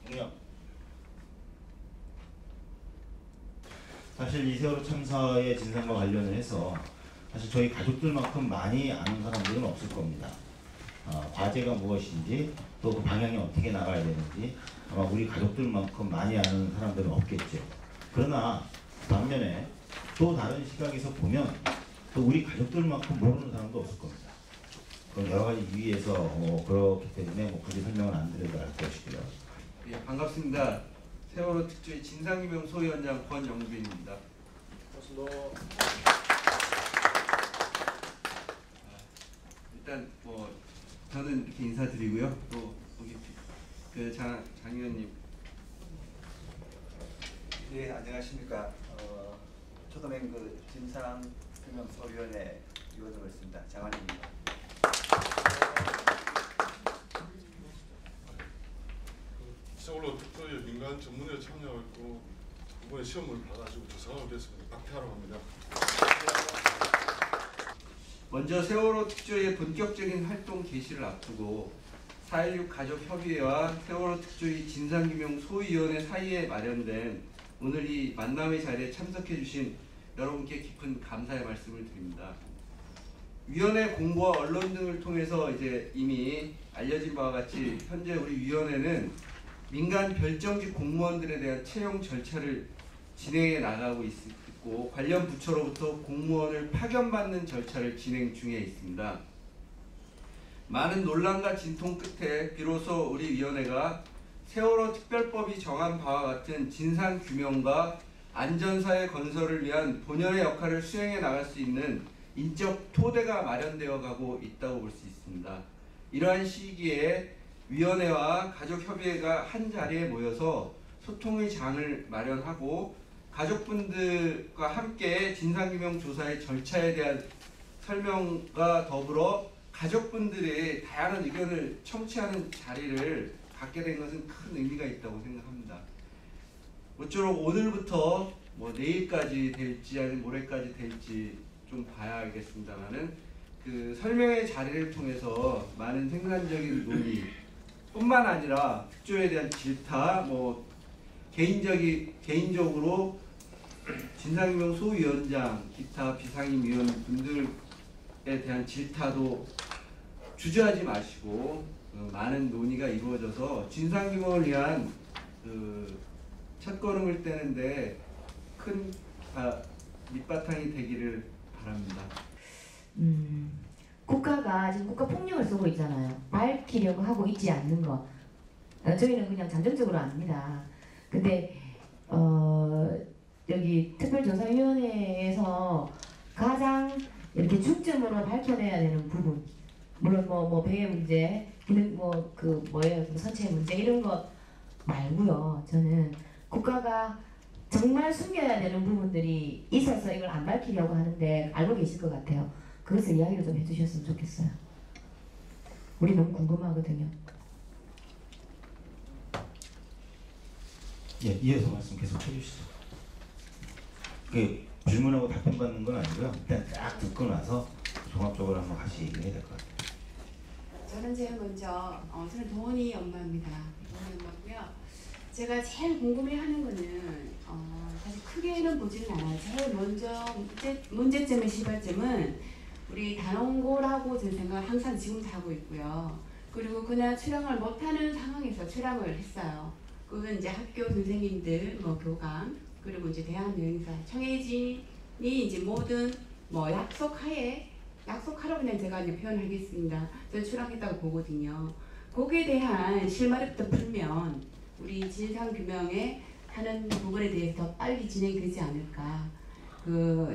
동영. 사실 이 세월호 참사의 진상과 관련을 해서 사실 저희 가족들만큼 많이 아는 사람들은 없을 겁니다. 과제가 무엇인지 또 그 방향이 어떻게 나가야 되는지 아마 우리 가족들만큼 많이 아는 사람들은 없겠죠. 그러나 반면에 또 다른 시각에서 보면 또 우리 가족들만큼 모르는 사람도 없을 겁니다. 그럼 여러 가지 이유에서 그렇기 때문에 굳이 설명을 안 드려도 알 것이고요. 예, 반갑습니다. 세월호 특조위 진상규명 소위원장 권영빈입니다. 일단 저는 이렇게 인사드리고요. 또 여기 장 의원님. 네, 안녕하십니까. 초도맹 진상규명소위원회 위원으로 있습니다. 장환입니다. 세월호 특조위 민간 전문에 참여했고 이번에 시험을 받아가지고 조사하게 됐습니다. 박태하라고 합니다. 먼저 세월호 특조위의 본격적인 활동 개시를 앞두고 4.16 가족협의회와 세월호 특조위 진상규명 소위원회 사이에 마련된 오늘 이 만남의 자리에 참석해 주신 여러분께 깊은 감사의 말씀을 드립니다. 위원회 공고와 언론 등을 통해서 이제 이미 알려진 바와 같이 현재 우리 위원회는 민간 별정직 공무원들에 대한 채용 절차를 진행해 나가고 있고 관련 부처로부터 공무원을 파견받는 절차를 진행 중에 있습니다. 많은 논란과 진통 끝에 비로소 우리 위원회가 세월호 특별법이 정한 바와 같은 진상규명과 안전사회 건설을 위한 본연의 역할을 수행해 나갈 수 있는 인적 토대가 마련되어 가고 있다고 볼 수 있습니다. 이러한 시기에 위원회와 가족협의회가 한 자리에 모여서 소통의 장을 마련하고 가족분들과 함께 진상규명 조사의 절차에 대한 설명과 더불어 가족분들의 다양한 의견을 청취하는 자리를 갖게 된 것은 큰 의미가 있다고 생각합니다. 모쪼록 오늘부터 내일까지 될지 아니면 모레까지 될지 좀 봐야겠습니다만은 그 설명의 자리를 통해서 많은 생산적인 논의 뿐만 아니라 특조에 대한 질타, 개인적으로 진상규명 소위원장, 기타 비상임 위원분들에 대한 질타도 주저하지 마시고 많은 논의가 이루어져서 진상규명을 위한 첫걸음을 떼는데 큰 밑바탕이 되기를 바랍니다. 국가가 지금 국가폭력을 쓰고 있잖아요. 밝히려고 하고 있지 않는 거. 저희는 그냥 잠정적으로 압니다. 근데 여기 특별조사위원회에서 가장 이렇게 중점으로 밝혀내야 되는 부분, 물론 배의 문제, 기능 선체 문제 이런 것 말고요. 저는 국가가 정말 숨겨야 되는 부분들이 있어서 이걸 안 밝히려고 하는데 알고 계실 것 같아요. 그것을 이야기를 좀 해주셨으면 좋겠어요. 우리 너무 궁금하거든요. 예, 이어서 말씀 계속 해주시죠. 질문하고 답변 받는 건 아니고요. 일단 딱 듣고 나서 종합적으로 한번 같이 얘기를 해야 될 것 같아요. 저는 제일 먼저 저는 도원이 엄마입니다. 도원이 엄마고요. 제가 제일 궁금해하는 거는 사실 크게는 보지는 않아요. 제일 먼저 문제점의 시발점은 우리 단원고라고 제 생각을 항상 지금도 하고 있고요. 그리고 그날 출항을 못하는 상황에서 출항을 했어요. 그건 이제 학교 선생님들, 교감, 그리고 이제 대한여행사, 청해진이 이제 모든 약속하라고 그냥 제가 이제 표현하겠습니다. 저는 출항했다고 보거든요. 거기에 대한 실마리부터 풀면 우리 진상규명에 하는 부분에 대해서 더 빨리 진행되지 않을까.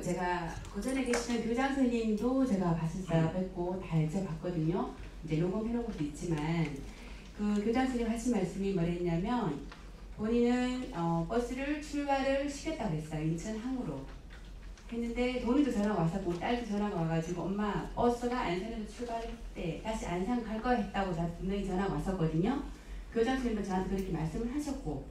제가 그전에 계시는 교장 선생님도 제가 봤었어요. 뵙고 다 이제 봤거든요. 이제 녹음해놓은 것도 있지만 그 교장 선생님 하신 말씀이 뭐랬냐면 본인은 버스를 출발을 시켰다고 했어요. 인천항으로 했는데 돈이도 전화가 왔었고 딸도 전화가 와가지고 엄마 버스가 안산에서 출발했대. 다시 안산 갈 거야 했다고 분명히 전화가 왔었거든요. 교장 선생님도 저한테 그렇게 말씀을 하셨고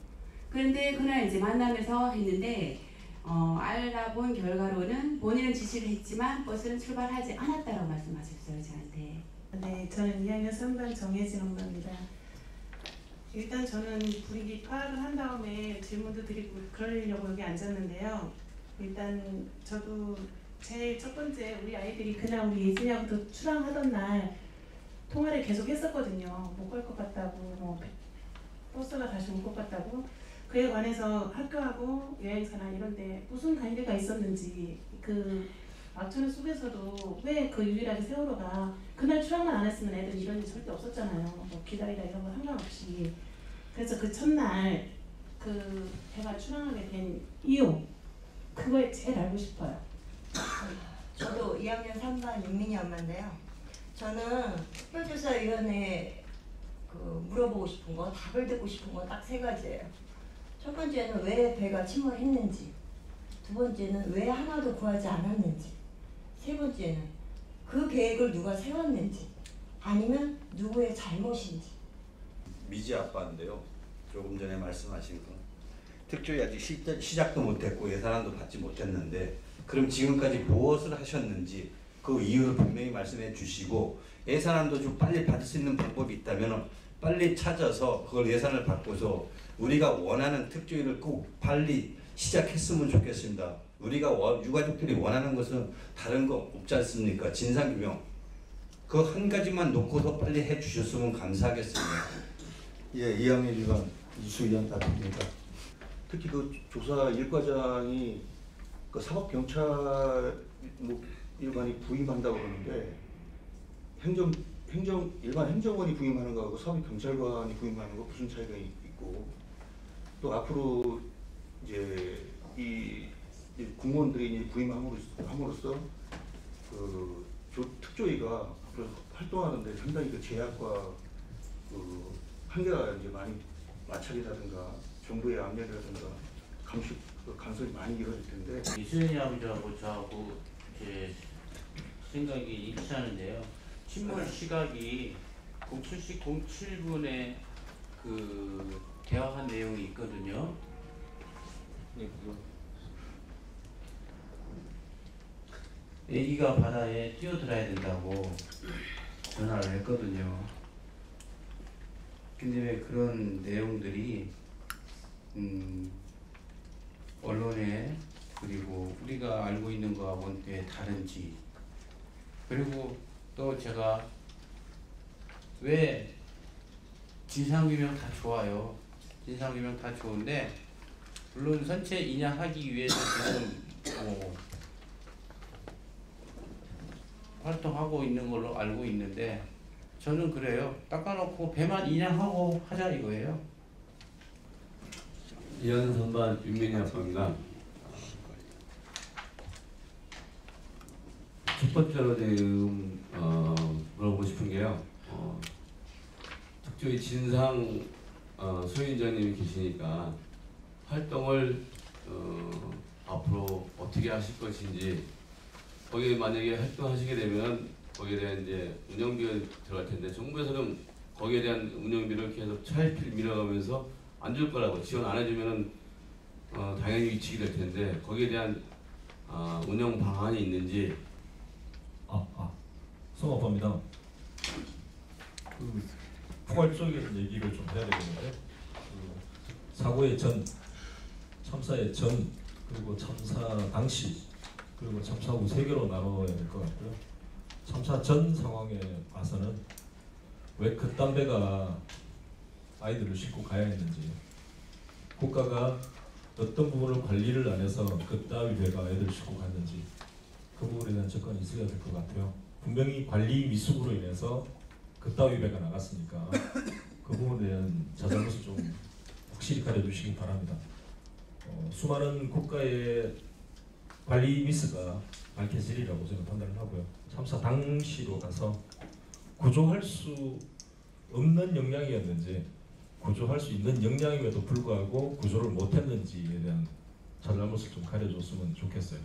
그런데 그날 이제 만나면서 했는데 알아본 결과로는 본인은 지시를 했지만 버스는 출발하지 않았다고 말씀하셨어요. 저한테. 네, 저는 2학년 3반 정혜진 엄마입니다. 일단 저는 분위기 파악을 한 다음에 질문도 드리고 그러려고 여기 앉았는데요. 일단 저도 제일 첫 번째 우리 아이들이 그날 우리 예진이하고도 출항하던 날 통화를 계속 했었거든요. 못 갈 것 같다고, 뭐 버스가 다시 올 것 같다고. 그에 관해서 학교하고 여행사나 이런데 무슨 관계가 있었는지, 그 악천후 속에서도 왜 그 유일하게 세월호가 그날 출항만 안 했으면 애들 이런 일 절대 없었잖아요. 뭐 기다리다 이런 거 상관없이. 그래서 그 첫날 그 배가 출항하게 된 이유, 그거에 제일 알고 싶어요. 저도 2학년 3반 윤민이 엄마인데요. 저는 특별조사위원회에 물어보고 싶은 거, 답을 듣고 싶은 거 딱 3가지예요. 첫 번째는 왜 배가 침몰했는지, 두 번째는 왜 하나도 구하지 않았는지, 세 번째는 그 계획을 누가 세웠는지, 아니면 누구의 잘못인지. 미지 아빠인데요. 조금 전에 말씀하신 거. 특조위 아직 시작도 못했고 예산안도 받지 못했는데 그럼 지금까지 무엇을 하셨는지 그 이유를 분명히 말씀해 주시고 예산안도 좀 빨리 받을 수 있는 방법이 있다면 빨리 찾아서 그걸 예산을 받고서 우리가 원하는 특조위를 꼭 빨리 시작했으면 좋겠습니다. 우리가 유가족들이 원하는 것은 다른 거 없지 않습니까? 진상규명. 그 한 가지만 놓고서 빨리 해주셨으면 감사하겠습니다. 예, 2학년 1반 이수연 답입니다. 특히 그 조사 일과장이 그 사법경찰 일반이 부임한다고 그러는데 일반 행정관이 부임하는 거하고 사법경찰관이 부임하는 거 무슨 차이가 있고, 또 앞으로 이제 이 공무원들이 부임함으로써 그 특조위가 앞으로 활동하는데 상당히 그 제약과 그 한계가 이제 많이 마찰이라든가 정부의 압력이라든가 간섭이 많이 이루어질 텐데. 이수연이 아버지하고 저하고 이제 생각이 일치하는데요. 침몰 시각이 07시 07분에 그 대화한 내용이 있거든요. 애기가 바다에 뛰어들어야 된다고 전화를 했거든요. 근데 왜 그런 내용들이 언론에 그리고 우리가 알고 있는 거하고는 왜 다른지, 그리고 또 제가 왜 진상규명 다 좋아요. 진상규명 다 좋은데 물론 선체 인양하기 위해서 지금 활동하고 있는 걸로 알고 있는데 저는 그래요. 닦아놓고 배만 인양하고 하자 이거예요. 이현 선반 윤민희 아빠입니다. 첫 번째로 지금 물어보고 싶은 게요. 특조위 진상 소위원장님이 계시니까 활동을 앞으로 어떻게 하실 것인지, 거기에 만약에 활동하시게 되면 거기에 대한 이제 운영비가 들어갈 텐데 정부에서는 거기에 대한 운영비를 계속 차일피일 밀어가면서 안 줄 거라고, 지원 안 해주면은 당연히 위축이 될 텐데 거기에 대한 운영 방안이 있는지. 송아빠입니다. 그 포괄적인 얘기를 좀 해야 되겠는데, 사고의 전, 참사의 전, 그리고 참사 당시, 그리고 참사 후 3개로 나눠야 될 것 같고요. 참사 전 상황에 와서는 왜 그딴 배가 아이들을 싣고 가야 했는지, 국가가 어떤 부분을 관리를 안 해서 그따위 배가 애들을 싣고 갔는지, 그 부분에 대한 접근이 있어야 될 것 같아요. 분명히 관리 미숙으로 인해서 그따위 배가 나갔으니까 그 부분에 대한 자잘못을 좀 확실히 가려주시기 바랍니다. 수많은 국가의 관리 미스가 밝혀지리라고 저는 판단을 하고요. 참사 당시로 가서 구조할 수 없는 역량이었는지, 구조할 수 있는 역량임에도 불구하고 구조를 못했는지에 대한 잘잘못을 좀 가려줬으면 좋겠어요.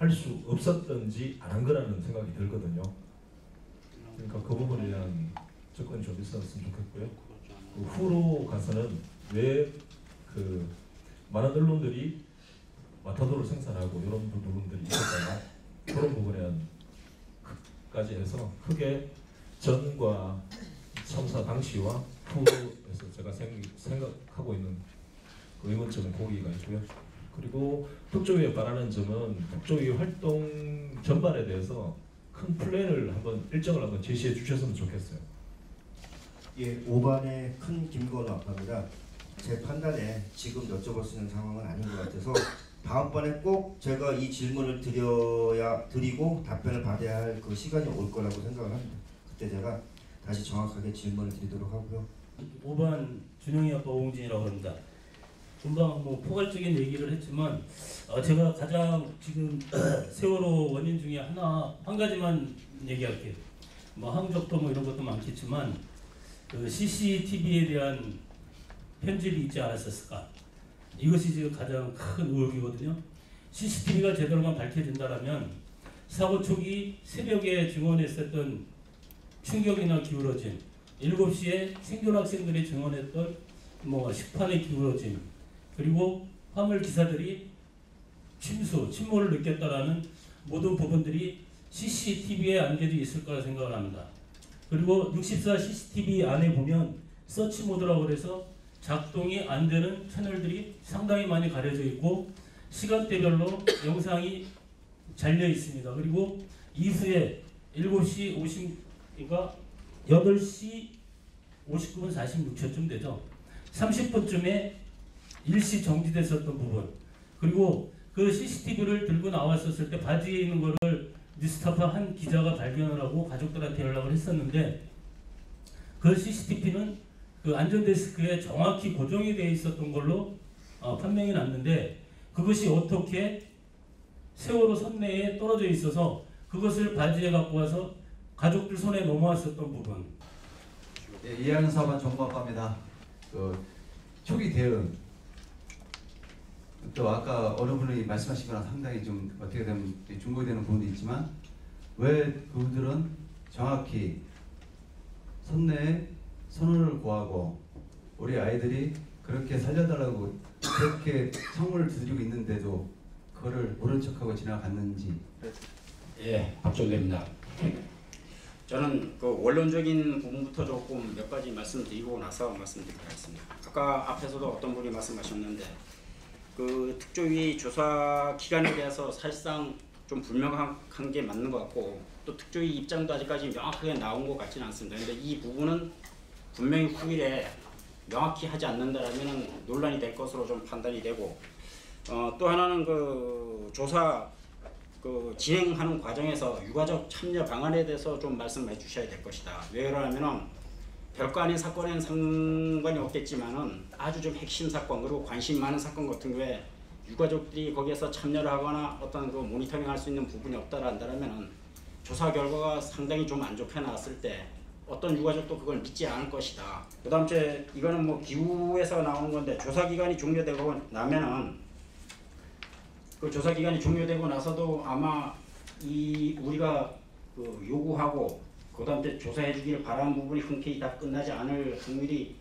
할 수 없었던지 안 한 거라는 생각이 들거든요. 그러니까 그 부분에 대한 접근이 좀 있었으면 좋겠고요. 그 후로 가서는 왜 그 많은 언론들이 마타도를 생산하고 이런 부분들이 있었다가 그런 부분에 대한 까지 해서 크게 전과 참사 당시와 TF에서 제가 생각하고 있는 그 의문점은 거기가 있고요. 그리고 특조위에 바라는 점은 특조위 활동 전반에 대해서 큰 플랜을 한번 일정을 한번 제시해 주셨으면 좋겠어요. 예, 5반의 큰 김건우 아빠입니다. 제 판단에 지금 여쭤볼 수 있는 상황은 아닌 것 같아서 다음번에 꼭 제가 이 질문을 드리고 답변을 받아야 할 그 시간이 올 거라고 생각을 합니다. 그때 제가 다시 정확하게 질문을 드리도록 하고요. 5반 준영이 아빠 오웅진이라고 합니다. 금방 뭐 포괄적인 얘기를 했지만 제가 가장 지금 세월호 원인 중에 한 가지만 얘기할게요. 뭐 항적도 뭐 이런 것도 많겠지만 그 CCTV에 대한 편집이 있지 않았었을까? 이것이 지금 가장 큰 의혹이거든요. CCTV가 제대로만 밝혀진다라면 사고 초기 새벽에 증언했었던 충격이나 기울어짐, 7시에 생존 학생들이 증언했던 뭐 식판의 기울어짐, 그리고 화물 기사들이 침몰을 느꼈다라는 모든 부분들이 CCTV에 안겨져 있을 거라 생각을 합니다. 그리고 64 CCTV 안에 보면 서치 모드라고 해서 작동이 안 되는 채널들이 상당히 많이 가려져 있고 시간대별로 영상이 잘려 있습니다. 그리고 이후에 7시 50, 8시 59분 46초쯤 되죠. 30분쯤에 일시 정지됐었던 부분, 그리고 그 CCTV를 들고 나왔었을 때 바지에 있는 거를 뉴스타파 한 기자가 발견을 하고 가족들한테 연락을 했었는데 그 CCTV는 그 안전데스크에 정확히 고정이 되어 있었던 걸로 판명이 났는데 그것이 어떻게 세월호 선내에 떨어져 있어서 그것을 바지에 갖고 와서 가족들 손에 넘어왔었던 부분. 네, 2학년 4반 정보학과입니다. 초기 대응, 또 아까 어느 분이 말씀하신 거랑 상당히 좀 어떻게 되면 중복되는 부분도 있지만 왜 그분들은 정확히 선내에 선언을 구하고 우리 아이들이 그렇게 살려달라고 그렇게 청문을 두드리고 있는데도 그거를 모른 척하고 지나갔는지. 예, 박종대입니다. 저는 그 원론적인 부분부터 조금 몇 가지 말씀드리고 나서 말씀드리도록 하겠습니다. 아까 앞에서도 어떤 분이 말씀하셨는데 그 특조위 조사 기간에 대해서 사실상 좀 불명확한 게 맞는 것 같고 또 특조위 입장도 아직까지 명확하게 나온 것 같지는 않습니다. 그런데 이 부분은 분명히 후일에 명확히 하지 않는다라면 논란이 될 것으로 좀 판단이 되고 또 하나는 그 조사 그 진행하는 과정에서 유가족 참여 방안에 대해서 좀 말씀해 주셔야 될 것이다. 왜 그러냐면은 별거 아닌 사건에는 상관이 없겠지만은 아주 좀 핵심 사건 그리고 관심 많은 사건 같은 경우에 유가족들이 거기에서 참여를 하거나 어떤 그 모니터링 할 수 있는 부분이 없다라면은 조사 결과가 상당히 좀 안 좋게 나왔을 때 어떤 유가족도 그걸 믿지 않을 것이다. 그 다음 주에 이거는 뭐 기후에서 나오는 건데 조사 기간이 종료되고 나면은 그 조사 기간이 종료되고 나서도 아마 이 우리가 그 요구하고 그 다음 때 조사해 주길 바라는 부분이 흔쾌히 다 끝나지 않을 확률이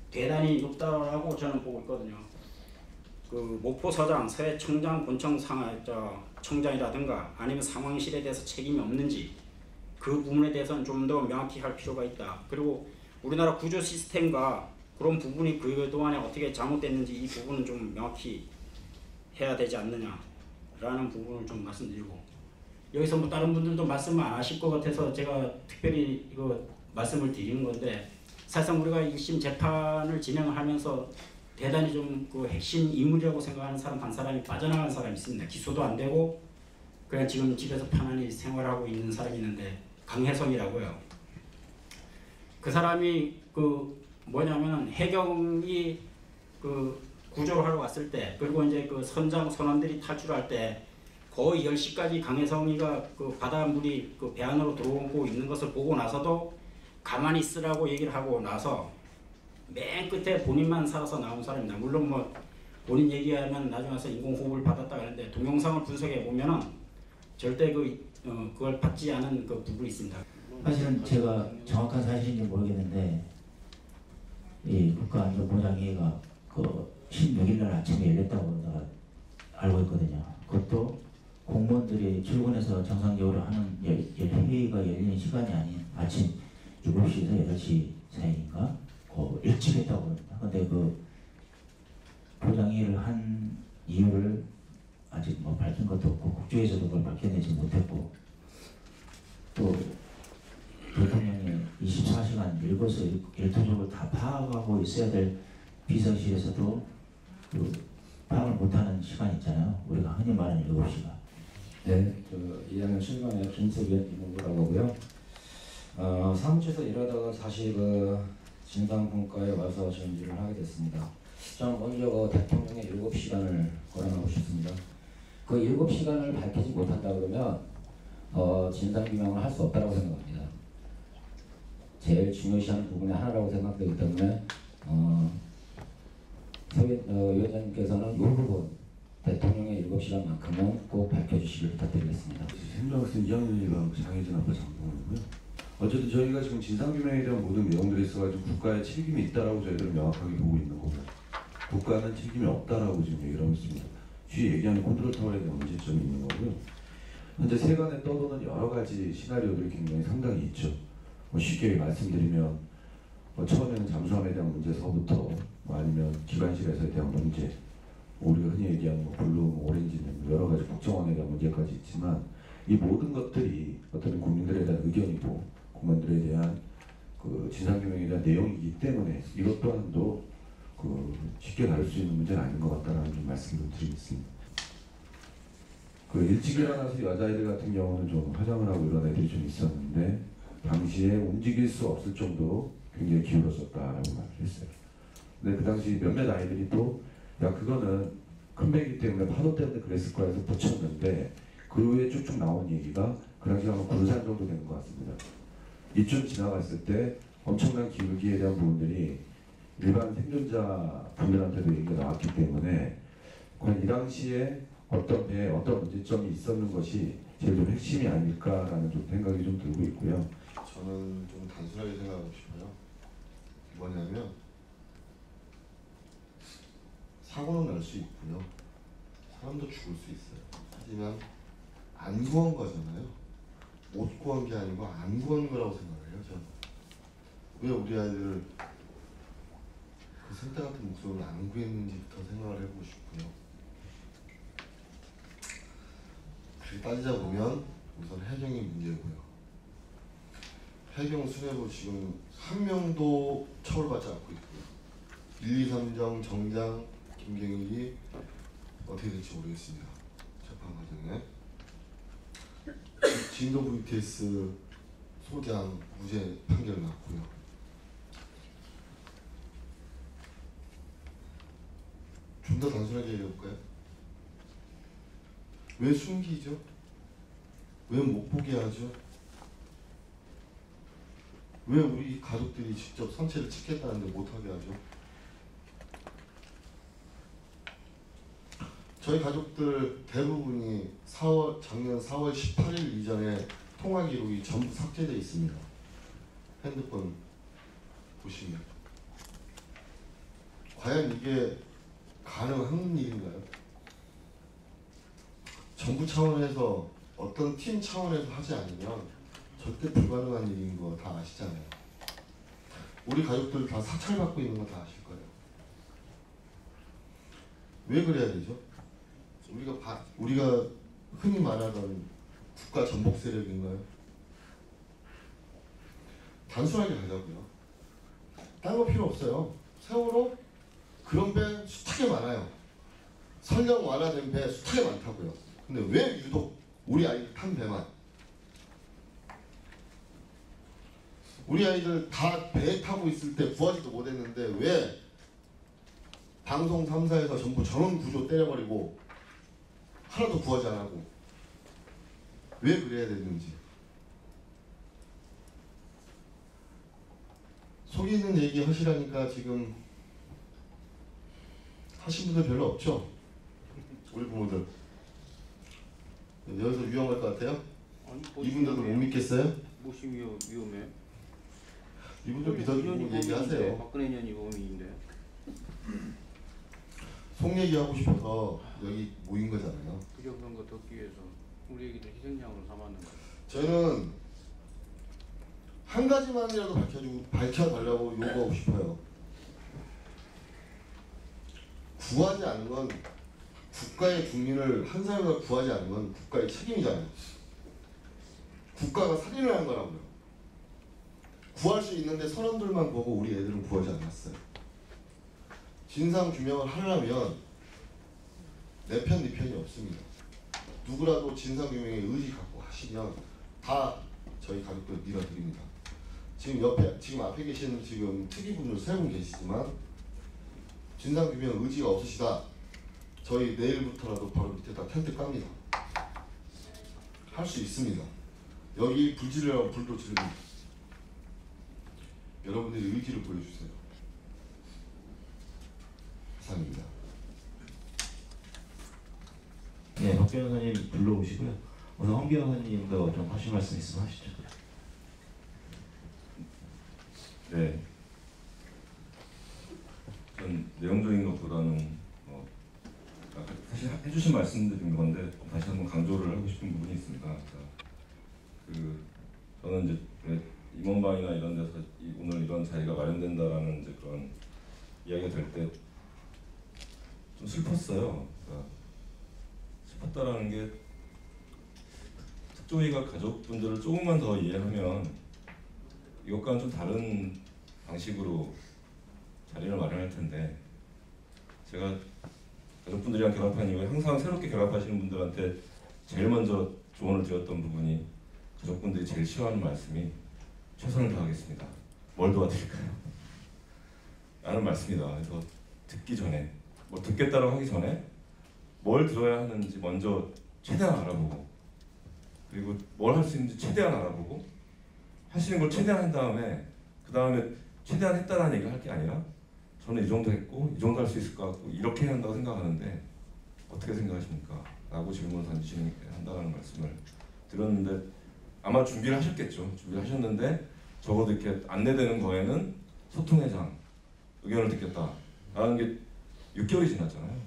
대단히 높다라고 저는 보고 있거든요. 그 목포서장, 서해청장, 본청 청장이라든가 아니면 상황실에 대해서 책임이 없는지 그 부분에 대해서는 좀 더 명확히 할 필요가 있다. 그리고 우리나라 구조 시스템과 그런 부분이 그동안에 어떻게 잘못됐는지 이 부분은 좀 명확히 해야 되지 않느냐라는 부분을 좀 말씀드리고 여기서 뭐 다른 분들도 말씀을 안 하실 것 같아서 제가 특별히 이거 말씀을 드리는 건데 사실상 우리가 1심 재판을 진행하면서 대단히 좀 그 핵심 인물이라고 생각하는 사람 한 사람이 빠져나간 사람이 있습니다. 기소도 안 되고 그냥 지금 집에서 편안히 생활하고 있는 사람이 있는데 강혜성이라고요. 그 사람이 그 뭐냐면 해경이 그 구조를 하러 왔을 때 그리고 이제 그 선원들이 탈출할 때 거의 10시까지 강혜성이가 그 바닷물이 그 배 안으로 들어오고 있는 것을 보고 나서도 가만히 있으라고 얘기를 하고 나서 맨 끝에 본인만 살아서 나온 사람입니다. 물론 뭐 본인 얘기하면 나중에 와서 인공호흡을 받았다 하는데 동영상을 분석해 보면은 절대 그걸 받지 않은 그 부분이 있습니다. 사실은 제가 정확한 사실인지 모르겠는데 이 국가안전보장회의가 그 16일 날 아침에 열렸다고 제가 알고 있거든요. 그것도 공무원들이 출근해서 정상적으로 하는 회의가 열리는 시간이 아닌 아침 7시에서 8시 사이인가 그 일찍 했다고 합니다. 근데 그 보장회의를 한 이유를 아직 뭐 밝힌 것도 없고 국조에서도 그걸 밝혀내지 못했고 또 대통령이 24시간 읽어서 일토적으로 다 파악하고 있어야 될 비서실에서도 그 파악을 못하는 시간 있잖아요. 우리가 흔히 말하는 7시간. 네, 그 2학년 7반의 김석현 이모부라고 하고요. 사무실에서 일하다가 다시 그 진상분과에 와서 전지를 하게 됐습니다. 저는 먼저 그 대통령의 7시간을 거론하고 싶습니다. 그 7시간을 밝히지 못한다 그러면 진상규명을 할 수 없다고 생각합니다. 제일 중요시하는 부분의 하나라고 생각되기 때문에 위원장님께서는 이 부분 대통령의 7시간만큼은 꼭 밝혀주시길 부탁드리겠습니다. 행정학생 2학년이가 장혜진 아빠 장동원이고요. 어쨌든 저희가 지금 진상규명에 대한 모든 내용들이 있어가지고 국가의 책임이 있다라고 저희들은 명확하게 보고 있는 거고 국가는 책임이 없다라고 지금 얘기를 하고 있습니다. 뒤에 얘기하는 컨트롤 타워에 대한 문제점이 있는 거고요. 현재 세간에 떠도는 여러 가지 시나리오들이 굉장히 상당히 있죠. 쉽게 말씀드리면 처음에는 잠수함에 대한 문제서부터 아니면 기관실에서에 대한 문제, 우리가 흔히 얘기하는 블루, 오렌지 여러 가지 국정원에 대한 문제까지 있지만 이 모든 것들이 어떤 국민들에 대한 의견이고 국민들에 대한 그 진상규명에 대한 내용이기 때문에 이것 또한도 그 쉽게 다룰 수 있는 문제는 아닌 것 같다라는 좀 말씀을 드리겠습니다. 그 일찍 일어나서 여자아이들 같은 경우는 좀 화장을 하고 이런 애들이 좀 있었는데 당시에 움직일 수 없을 정도로 굉장히 기울었었다라고 말을 했어요. 근데 그 당시 몇몇 아이들이 또 야 그거는 큰 배이기 때문에 파도 때문에 그랬을 거야 해서 붙였는데 그 후에 쭉쭉 나온 얘기가 그 당시 아마 군산 정도 되는 것 같습니다. 이쯤 지나갔을 때 엄청난 기울기에 대한 부분들이 일반 생존자 분들한테도 얘기가 나왔기 때문에 과연 이 당시에 어떤 배에 어떤 문제점이 있었는 것이 제일 좀 핵심이 아닐까라는 좀 생각이 좀 들고 있고요. 저는 좀 단순하게 생각하고 싶어요. 뭐냐면 사고는 날 수 있고요. 사람도 죽을 수 있어요. 하지만 안 구한 거잖아요. 못 구한 게 아니고 안 구한 거라고 생각해요. 저는. 왜 우리 아이들을 그 생태 같은 목숨을 안 구했는지부터 생각을 해보고 싶고요. 그렇게 따지자 보면 우선 해경이 문제고요. 해경 수뇌부 지금 한 명도 처벌받지 않고 있고요. 1, 2, 3정 정장 김경일이 어떻게 될지 모르겠습니다. 재판 과정에 진도 VTS 소장 무죄 판결 났고요. 좀 더 단순하게 얘기해볼까요? 왜 숨기죠? 왜 못 보게 하죠? 왜 우리 가족들이 직접 선체를 찍겠다는데 못하게 하죠? 저희 가족들 대부분이 작년 4월 18일 이전에 통화 기록이 전부 삭제되어 있습니다. 핸드폰 보시면. 과연 이게 가능한 일인가요? 정부 차원에서 어떤 팀 차원에서 하지 않으면 절대 불가능한 일인 거 다 아시잖아요. 우리 가족들 다 사찰받고 있는 거 다 아실 거예요. 왜 그래야 되죠? 우리가 흔히 말하던 국가 전복 세력인가요? 단순하게 가자고요. 딴 거 필요 없어요. 세월호 그런 배 숱하게 많아요. 설령 완화된 배 숱하게 많다고요. 근데 왜 유독 우리 아이들 탄 배만? 우리 아이들 다 배 타고 있을 때 구하지도 못했는데 왜 방송 3사에서 전부 전원 구조 때려버리고 하나도 구하지 안 하고 왜 그래야 되는지 속에 있는 얘기 하시라니까 지금 하신 분들 별로 없죠? 우리 부모들 여기서 위험할 것 같아요? 이분들도 못 믿겠어요? 무엇이 위험해? 이분들 믿어주고 얘기하세요. 박근혜 년이 범인인데. 속 얘기하고 싶어서 여기 모인 거잖아요. 부정선거 덮기 위해서 우리 애기들 희생양으로 삼았는 거예요. 저는 한 가지만이라도 밝혀달라고 요구하고 싶어요. 구하지 않은 건 국가의 국민을 한 사람을 구하지 않는 건 국가의 책임이잖아요. 국가가 살인을 한 거라고요. 구할 수 있는데 선원들만 보고 우리 애들은 구하지 않았어요. 진상 규명을 하려면 내 편, 네 편이 없습니다. 누구라도 진상 규명에 의지 갖고 하시면 다 저희 가족들 밀어드립니다. 지금 앞에 계신 지금 특이분들 3분 계시지만 진상 규명 의지가 없으시다. 저희 내일부터라도 바로 밑에다 텐트 깝니다. 할 수 있습니다. 여기 불지르라고 불도 지릅니다. 여러분들이 의지를 보여주세요. 이상입니다. 네, 박 변호사님 불러오시고요. 오늘 황 변호사님도 좀 하실 말씀 있으면 하시죠. 네. 전 내용적인 것보다는 아까 사실 해주신 말씀드린 건데 다시 한번 강조를 하고 싶은 부분이 있습니다. 저는 이제 임원방이나 이런 데서 오늘 이런 자리가 마련된다라는 이제 그런 이야기가 될 때 좀 슬펐어요. 슬펐다라는 게 특조위가 가족분들을 조금만 더 이해하면 이것과는 좀 다른 방식으로 자리를 마련할 텐데 제가 가족분들이랑 결합한 이후에 항상 새롭게 결합하시는 분들한테 제일 먼저 조언을 드렸던 부분이 가족분들이 제일 싫어하는 말씀이 최선을 다하겠습니다. 뭘 도와드릴까요? 라는 말씀이다. 그래서 듣기 전에 뭐 듣겠다고 하기 전에 뭘 들어야 하는지 먼저 최대한 알아보고 그리고 뭘 할 수 있는지 최대한 알아보고 하시는 걸 최대한 한 다음에 그 다음에 최대한 했다라는 얘기를 할 게 아니라 저는 이 정도 했고 이 정도 할 수 있을 것 같고 이렇게 해야 한다고 생각하는데 어떻게 생각하십니까? 라고 질문을 한다는 말씀을 드렸는데 아마 준비를 하셨겠죠. 준비를 하셨는데 적어도 이렇게 안내되는 거에는 소통회장 의견을 듣겠다 라는 게 6개월이 지났잖아요.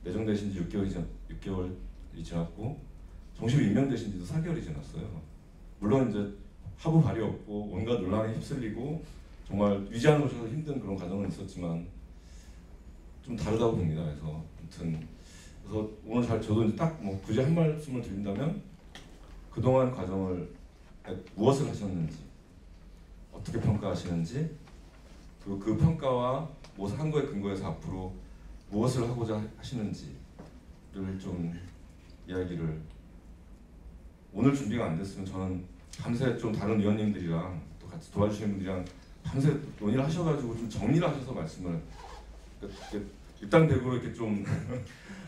내정되신 지 6개월이 지났고 정식으로 임명되신 지도 4개월이 지났어요. 물론 이제 하부 발이 없고 온갖 논란에 휩쓸리고 정말 위지하는 것이 힘든 그런 과정은 있었지만 좀 다르다고 봅니다. 그래서 아무튼 그래서 오늘 저도 이제 딱 뭐 굳이 한 말씀을 드린다면 그동안 과정을 무엇을 하셨는지 어떻게 평가하시는지 그리고 그 평가와 무엇을 한 거에 근거해서 앞으로 무엇을 하고자 하시는지를 좀 이야기를 오늘 준비가 안 됐으면 저는 밤새 좀 다른 의원님들이랑 또 같이 도와주시는 분들이랑 밤새 논의를 하셔가지고 좀 정리를 하셔서 말씀을 입당대구로 이렇게 좀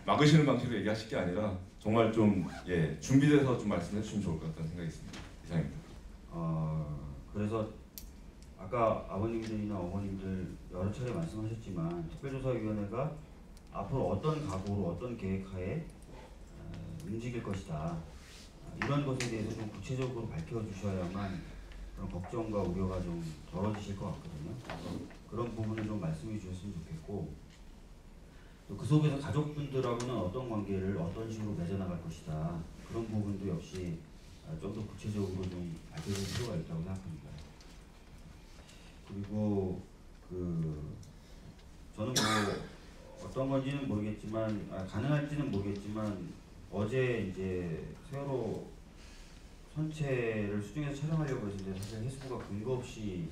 막으시는 방식으로 얘기하실 게 아니라 정말 좀 준비돼서 좀 말씀해 주시면 좋을 것 같다는 생각이 있습니다. 이상입니다. 그래서 아까 아버님들이나 어머님들 여러 차례 말씀하셨지만 특별조사위원회가 앞으로 어떤 각오로 어떤 계획하에 움직일 것이다. 이런 것에 대해서 좀 구체적으로 밝혀주셔야만 그런 걱정과 우려가 좀 덜어지실 것 같거든요. 그런 부분을 좀 말씀해 주셨으면 좋겠고 또 그 속에서 가족분들하고는 어떤 관계를 어떤 식으로 맺어나갈 것이다. 그런 부분도 역시 좀 더 구체적으로 좀 알려줄 필요가 있다고 생각합니다. 그리고 저는 뭐 어떤 건지는 모르겠지만 가능할지는 모르겠지만 어제 이제 세월호 선체를 수중에서 촬영하려고 했는데 사실 해수부가 근거 없이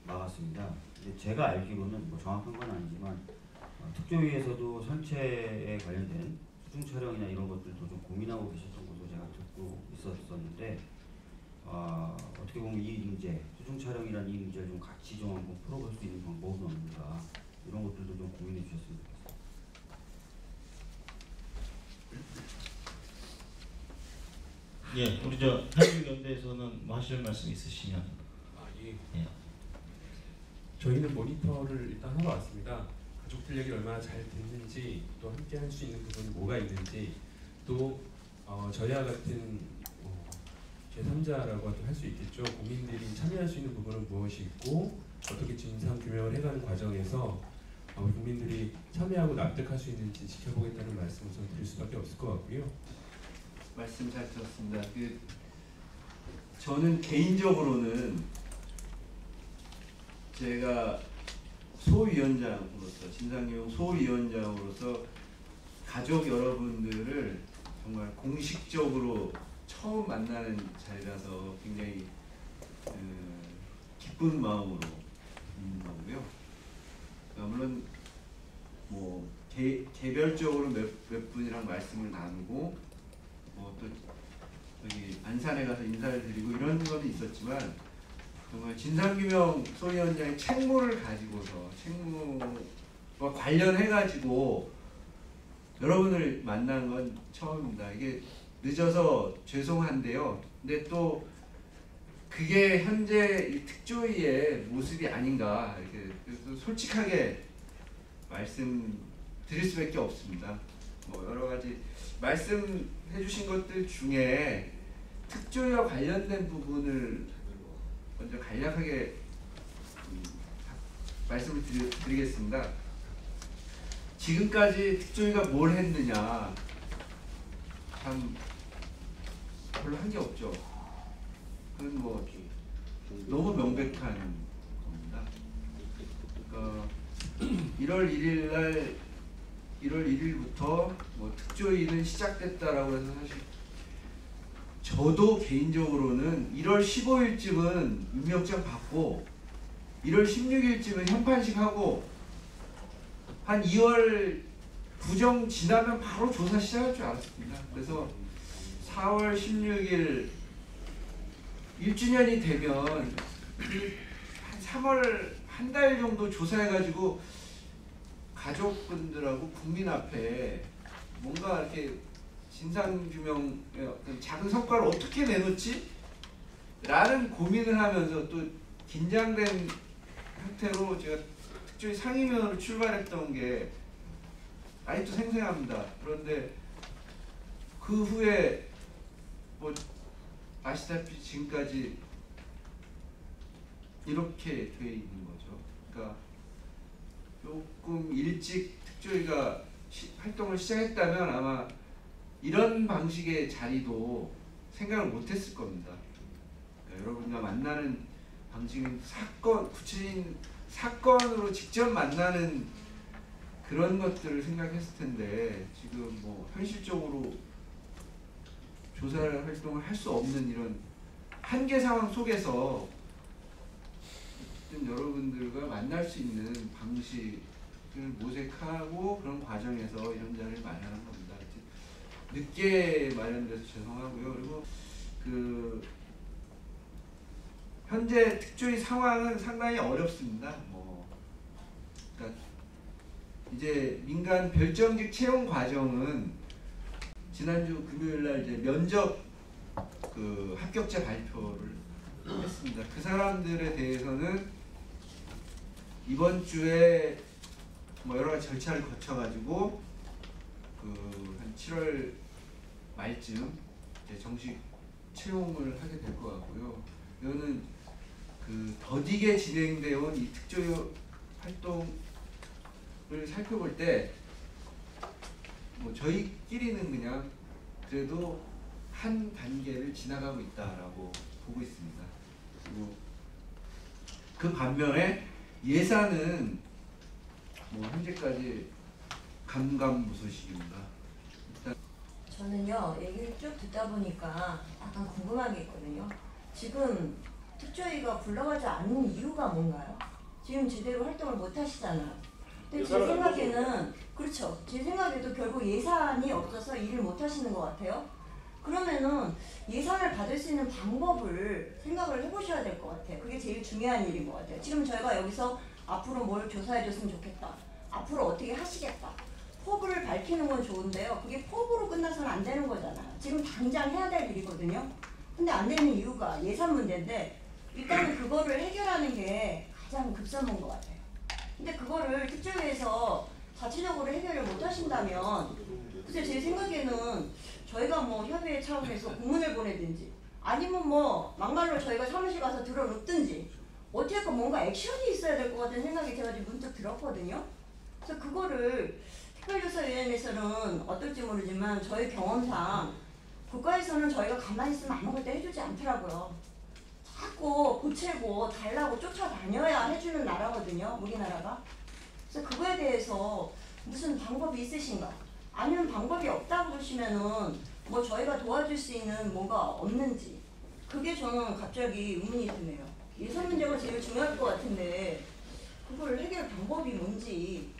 막았습니다. 근데 제가 알기로는 뭐 정확한 건 아니지만 특조위에서도 선체에 관련된 수중 촬영이나 이런 것들도 좀 고민하고 계셨던 것으로 제가 듣고 있었는데 어떻게 보면 이 문제, 수중 촬영이라는 이 문제를 좀 같이 좀 한번 풀어볼 수 있는 방법은 없는가 이런 것들도 좀 고민해 주셨으면 좋겠습니다. 예, 우리 저 한국연대에서는 뭐 하실 말씀 있으시면. 예. 저희는 모니터를 일단 하러 왔습니다. 가족들 얘기를 얼마나 잘 듣는지 또 함께 할 수 있는 부분이 뭐가 있는지 또 저희와 같은 제3자라고 할 수 있겠죠. 국민들이 참여할 수 있는 부분은 무엇이 있고 어떻게 진상 규명을 해가는 과정에서 국민들이 참여하고 납득할 수 있는지 지켜보겠다는 말씀을 좀 드릴 수밖에 없을 것 같고요. 말씀 잘 들었습니다. 저는 개인적으로는 제가 소위원장으로서 진상규명 소위원장으로서 가족 여러분들을 정말 공식적으로 처음 만나는 자리라서 굉장히 기쁜 마음으로 있는 거고요. 물론 뭐 개별적으로 몇 분이랑 말씀을 나누고 또 여기 안산에 가서 인사를 드리고 이런 건 있었지만 정말 진상규명 소위원장의 책무를 가지고서 책무와 관련해가지고 여러분을 만난 건 처음입니다. 이게 늦어서 죄송한데요. 근데 또 그게 현재 이 특조위의 모습이 아닌가 이렇게 솔직하게 말씀드릴 수밖에 없습니다. 뭐 여러 가지 말씀해 주신 것들 중에 특조위와 관련된 부분을 먼저 간략하게 말씀을 드리겠습니다. 지금까지 특조위가 뭘 했느냐 참 별로 한 게 없죠. 그건 뭐 너무 명백한 겁니다. 그러니까 1월 1일부터 뭐 특조위는 시작됐다라고 해서 사실 저도 개인적으로는 1월 15일쯤은 임명장 받고 1월 16일쯤은 현판식 하고 한 2월 부정 지나면 바로 조사 시작할 줄 알았습니다. 그래서 4월 16일 1주년이 되면 한 3월 한 달 정도 조사해가지고 가족분들하고 국민 앞에 뭔가 이렇게 진상규명의 어떤 작은 성과를 어떻게 내놓지? 라는 고민을 하면서 또 긴장된 상태로 제가 특조위 상임위원으로 출발했던 게 아직도 생생합니다. 그런데 그 후에 뭐 아시다시피 지금까지 이렇게 돼 있는 거죠. 그러니까 조금 일찍 특조위가 활동을 시작했다면 아마 이런 방식의 자리도 생각을 못했을 겁니다. 그러니까 여러분과 만나는 방식은 구체적인 사건으로 직접 만나는 그런 것들을 생각했을 텐데 지금 뭐 현실적으로 조사 활동을 할 수 없는 이런 한계 상황 속에서 여러분들과 만날 수 있는 방식을 모색하고 그런 과정에서 이런 자리를 마련한 겁니다. 늦게 마련돼서 죄송하고요. 그리고 그 현재 특조위 상황은 상당히 어렵습니다. 그러니까 이제 민간 별정직 채용 과정은 지난주 금요일날 이제 면접 그 합격자 발표를 했습니다. 그 사람들에 대해서는 이번 주에 뭐 여러 가지 절차를 거쳐가지고 그 한 7월 말쯤 이제 정식 채용을 하게 될 것 같고요. 이거는 그 더디게 진행되어 온 이 특조위 활동을 살펴볼 때 뭐 저희끼리는 그냥 그래도 한 단계를 지나가고 있다라고 보고 있습니다. 그리고 그 반면에 예산은 뭐 현재까지 감감무소식입니다. 일단 저는요 얘기를 쭉 듣다 보니까 약간 궁금한 게 있거든요. 지금 특조위가 굴러가지 않는 이유가 뭔가요? 지금 제대로 활동을 못 하시잖아요. 근데 제 생각에는 그렇죠. 제 생각에도 결국 예산이 없어서 일을 못 하시는 것 같아요. 그러면은 예산을 받을 수 있는 방법을 생각을 해보셔야 될 것 같아요. 그게 제일 중요한 일인 것 같아요. 지금 저희가 여기서 앞으로 뭘 조사해줬으면 좋겠다. 앞으로 어떻게 하시겠다. 포부를 밝히는 건 좋은데요. 그게 포부로 끝나서는 안 되는 거잖아요. 지금 당장 해야 될 일이거든요. 근데 안 되는 이유가 예산 문제인데 일단은 그거를 해결하는 게 가장 급선무인 것 같아요. 근데 그거를 특조위에서 자체적으로 해결을 못 하신다면 글쎄 제 생각에는 저희가 뭐 협의회 차원에서 공문을 보내든지 아니면 뭐 막말로 저희가 사무실 가서 들어놓든지 어떻게 뭔가 액션이 있어야 될 것 같은 생각이 제가 지금 문득 들었거든요. 그래서 그거를 특별조사위원회에서는 어떨지 모르지만 저희 경험상 국가에서는 저희가 가만히 있으면 아무것도 해주지 않더라고요. 자꾸 보채고 달라고 쫓아다녀야 해주는 나라거든요, 우리나라가. 그래서 그거에 대해서 무슨 방법이 있으신가? 아니면 방법이 없다고 그러시면은 뭐 저희가 도와줄 수 있는 뭐가 없는지, 그게 저는 갑자기 의문이 드네요. 예산 문제가 제일 중요할 것 같은데 그걸 해결 방법이 뭔지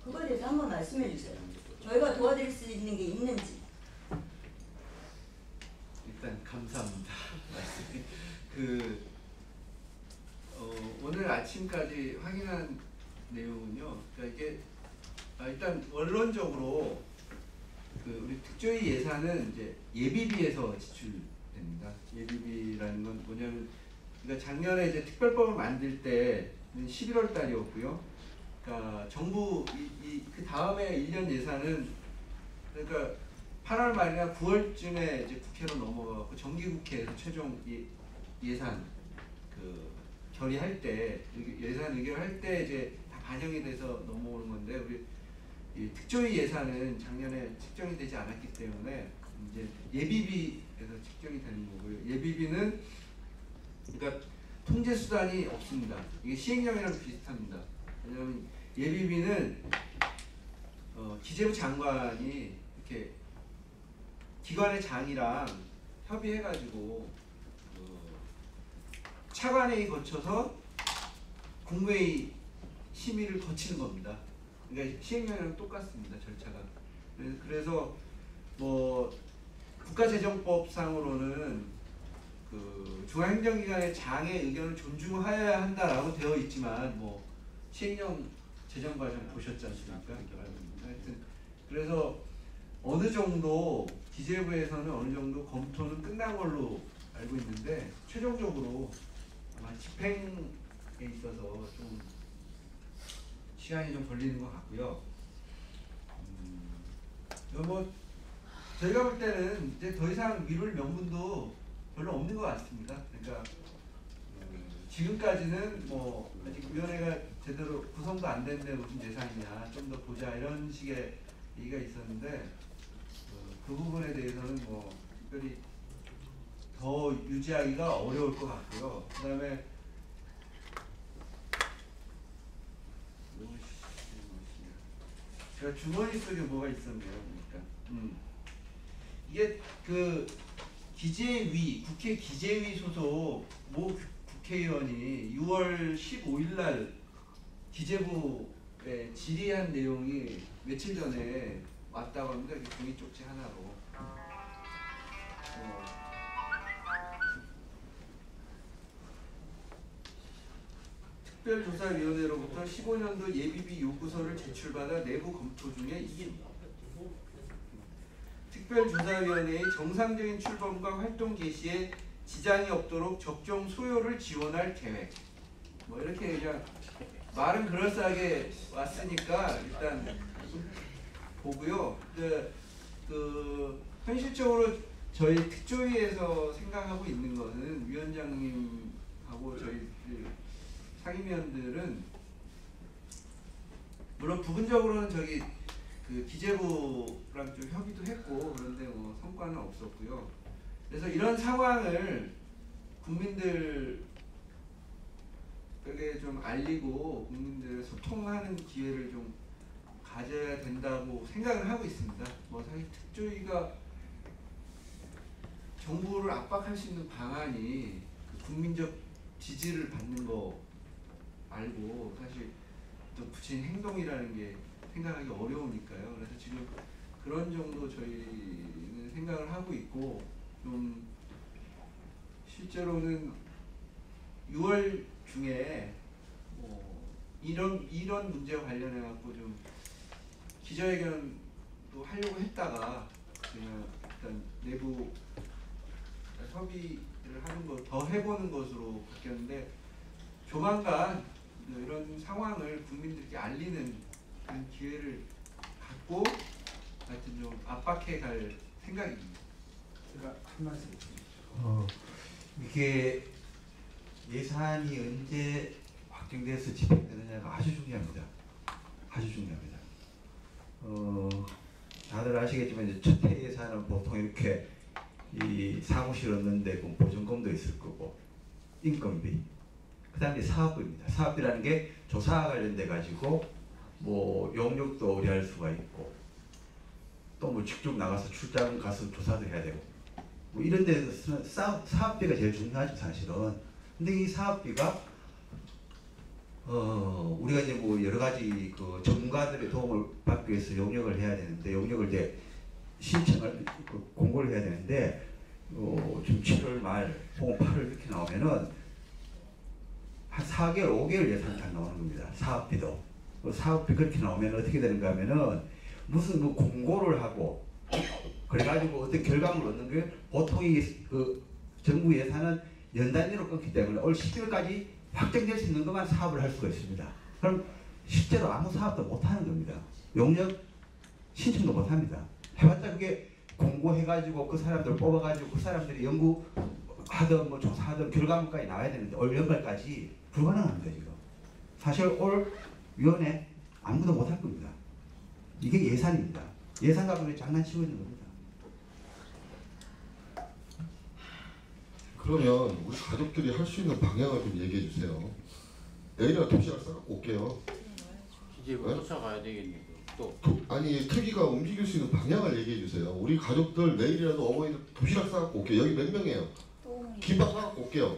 그거에 대해서 한번 말씀해 주세요. 저희가 도와드릴 수 있는 게 있는지. 일단 감사합니다. 오늘 아침까지 확인한 내용은요. 그러니까 이게 일단 원론적으로 우리 특조위 예산은 이제 예비비에서 지출됩니다. 예비비라는 건 뭐냐면, 그러니까 작년에 이제 특별법을 만들 때는 11월 달이었고요. 그러니까 정부 그 다음에 1년 예산은 그러니까 8월 말이나 9월쯤에 이제 국회로 넘어가고 정기국회에서 최종 예산 결의할 때, 예산 의결할 때 이제 다 반영이 돼서 넘어오는 건데, 우리 이 특조위 예산은 작년에 책정이 되지 않았기 때문에 이제 예비비에서 책정이 되는 거고요. 예비비는 그러니까 통제 수단이 없습니다. 이게 시행령이랑 비슷합니다. 왜냐하면 예비비는 기재부 장관이 이렇게 기관의 장이랑 협의해가지고 차관회의 거쳐서 국무회의 심의를 거치는 겁니다. 그러니까 시행령이랑 똑같습니다, 절차가. 그래서 뭐 국가재정법상으로는 중앙행정기관의 장의 의견을 존중하여야 한다라고 되어 있지만, 뭐 시행령 제정 과정 보셨지 않습니까? 하여튼 그래서 어느 정도 기재부에서는 어느 정도 검토는 끝난 걸로 알고 있는데, 최종적으로 아마 집행에 있어서 좀 시간이 좀 걸리는 것 같고요. 뭐 저희가 볼 때는 이제 더 이상 미룰 명분도 별로 없는 것 같습니다. 그러니까 지금까지는 뭐 아직 위원회가 제대로 구성도 안 됐는데 무슨 예산이냐, 좀 더 보자, 이런 식의 얘기가 있었는데, 그 부분에 대해서는 뭐 특별히 더 유지하기가 어려울 것 같고요. 그 다음에 제가 주머니 속에 뭐가 있었네요. 그러니까 이게 기재위, 국회 기재위 소속 모 국회의원이 6월 15일 날 기재부에 질의한 내용이 며칠 전에 왔다고 합니다. 종이 쪽지 하나로. 특별조사위원회로부터 15년도 예비비 요구서를 제출받아 내부 검토 중에 있습니다. 특별조사위원회의 정상적인 출범과 활동 개시에 지장이 없도록 적정 소요를 지원할 계획. 뭐 이렇게 그냥 말은 그럴싸하게 왔으니까 일단 보고요. 현실적으로 저희 특조위에서 생각하고 있는 것은, 위원장님하고 저희 상임위원들은 물론 부분적으로는 저기 기재부랑 좀 협의도 했고, 그런데 뭐 성과는 없었고요. 그래서 이런 상황을 국민들에게 좀 알리고 국민들 소통하는 기회를 좀 가져야 된다고 생각을 하고 있습니다. 뭐 사실 특조위가 정부를 압박할 수 있는 방안이 국민적 지지를 받는 거 알고, 사실 또 구체적인 행동이라는 게 생각하기 어려우니까요. 그래서 지금 그런 정도 저희는 생각을 하고 있고, 좀 실제로는 6월 중에 이런 문제와 관련해 갖고 좀 기자회견도 하려고 했다가 그냥 일단 내부 협의를 하는 거 더 해보는 것으로 바뀌었는데, 조만간 이런 상황을 국민들께 알리는 그런 기회를 갖고 하여튼 좀 압박해 갈 생각입니다. 제가 한 말씀 드리죠. 이게 예산이 언제 확정돼서 집행되느냐가 아주 중요합니다. 아주 중요합니다. 다들 아시겠지만 이제 첫 해 예산은 보통 이렇게 이 사무실 얻는데 그 보증금도 있을 거고 인건비, 그다음에 사업비입니다. 사업비라는 게 조사와 관련돼 가지고 뭐 용역도 의뢰할 수가 있고 또 뭐 직접 나가서 출장 가서 조사도 해야 되고 뭐 이런 데서는 사업비가 제일 중요하죠 사실은. 근데 이 사업비가 우리가 이제 뭐 여러 가지 그 전문가들의 도움을 받기 위해서 용역을 해야 되는데 용역을 이제 신청을 공고를 해야 되는데 지금 7월 말 혹은 8월 이렇게 나오면은 한 4개월, 5개월 예산이 다 나오는 겁니다. 사업비도. 사업비 그렇게 나오면 어떻게 되는가 하면은 무슨 뭐 공고를 하고 그래가지고 어떤 결과물을 얻는 게 보통 그 정부 예산은 연 단위로 끊기 때문에 올 12월까지 확정될 수 있는 것만 사업을 할 수가 있습니다. 그럼 실제로 아무 사업도 못 하는 겁니다. 용역 신청도 못 합니다. 해봤자 그게 공고해가지고 그 사람들 뽑아가지고 그 사람들이 연구하든 뭐 조사하든 결과물까지 나와야 되는데 올 연말까지 불가능합니다 지금. 사실 올 위원회 아무도 못 할 겁니다. 이게 예산입니다. 예산 가지고 장난치고 있는 겁니다. 그러면 우리 가족들이 할 수 있는 방향을 좀 얘기해 주세요. 내일이나 도시락 싸갖고 올게요. 이제 뭐 쫓아가야 되겠네. 또 아니 특위가 움직일 수 있는 방향을 얘기해 주세요. 우리 가족들 내일이라도 어머니들 도시락 싸갖고 올게요. 여기 몇 명이에요? 김밥 싸갖고 올게요.